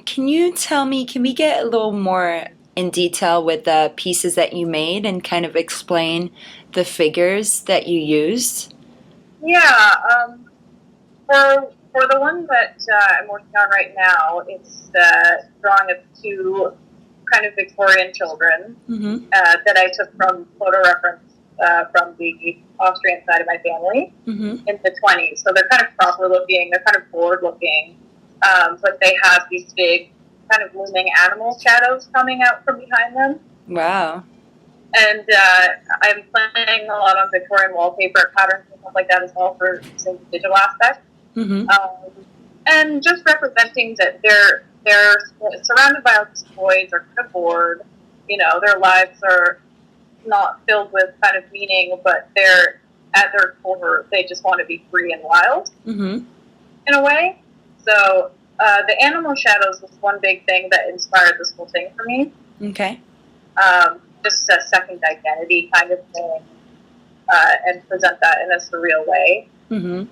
Can you tell me, can we get a little more in detail with the pieces that you made and kind of explain the figures that you used? Yeah, for the one that I'm working on right now, it's the drawing of two kind of Victorian children Mm-hmm. that I took from photo reference from the Austrian side of my family Mm-hmm. in the 20s. So they're kind of proper looking, they're kind of bored looking, but they have these big kind of looming animal shadows coming out from behind them. Wow. And I'm playing a lot on Victorian wallpaper patterns and stuff like that as well for using the digital aspect. Mm-hmm. And just representing that they're surrounded by all these toys, are kind of bored. You know, their lives are not filled with kind of meaning, but they're at their core, they just want to be free and wild Mm-hmm. in a way. So the animal shadows was one big thing that inspired this whole thing for me. Okay. Just a second identity kind of thing, and present that in a surreal way. Mm-hmm.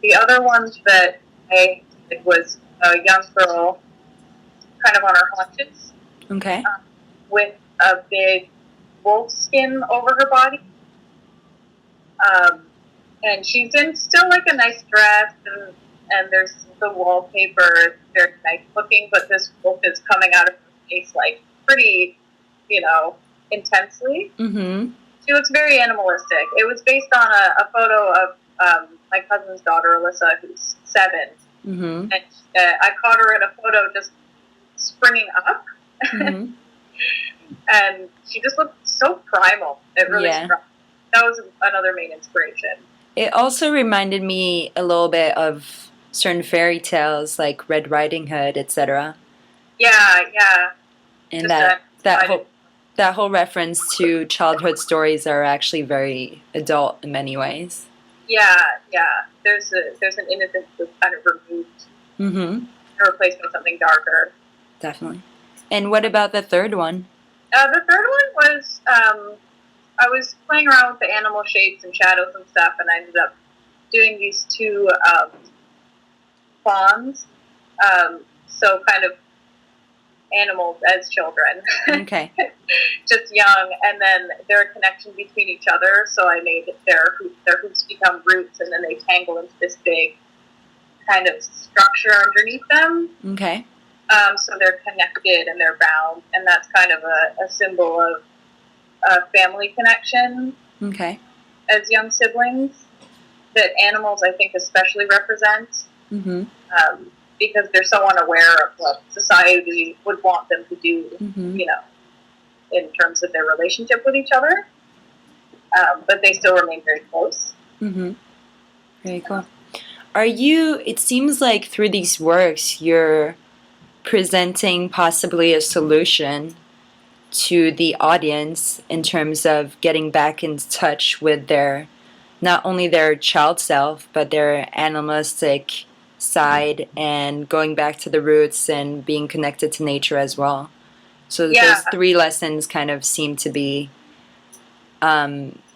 The other ones that I did was a young girl kind of on her haunches Okay. with a big wolf skin over her body. Um, and she's in still like a nice dress, and there's the wallpaper. It's very nice looking, but this wolf is coming out of her face like pretty, you know, intensely. Mm-hmm. She looks very animalistic. It was based on a photo of my cousin's daughter, Alyssa, who's 7. Mm-hmm. And I caught her in a photo just springing up. Mm-hmm. And she just looked so primal. It really Yeah. struck me. That was another main inspiration. It also reminded me a little bit of certain fairy tales like Red Riding Hood, etc. Yeah, yeah. And Just that I did, whole reference to childhood stories are actually very adult in many ways. yeah, yeah. There's an innocence that's kind of removed Mm-hmm. and replaced by something darker. Definitely. And what about the third one? The third one was I was playing around with the animal shapes and shadows and stuff, and I ended up doing these two fawns. So kind of animals as children, Okay. just young, and then their connection between each other. So I made their hoops become roots, and then they tangle into this big kind of structure underneath them. Okay. So they're connected and they're bound, and that's kind of a symbol of family connection Okay. as young siblings that animals, I think, especially represent, Mm-hmm. because they're so unaware of what society would want them to do, Mm-hmm. you know, in terms of their relationship with each other, but they still remain very close. Mm-hmm. Very cool. Are you, it seems like through these works, you're presenting possibly a solution to the audience in terms of getting back in touch with their, not only their child self, but their animalistic side and going back to the roots and being connected to nature as well. So Yeah, those three lessons kind of seem to be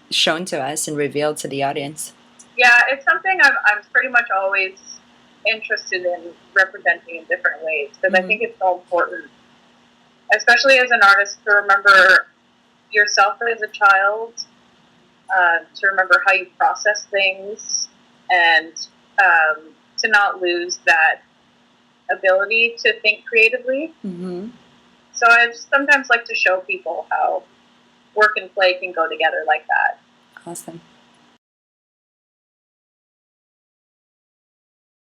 shown to us and revealed to the audience. yeah, it's something I'm pretty much always interested in representing in different ways because I Mm-hmm. think it's so important, especially as an artist, to remember yourself as a child, to remember how you process things, and to not lose that ability to think creatively. Mm-hmm. So I just sometimes like to show people how work and play can go together like that. Awesome.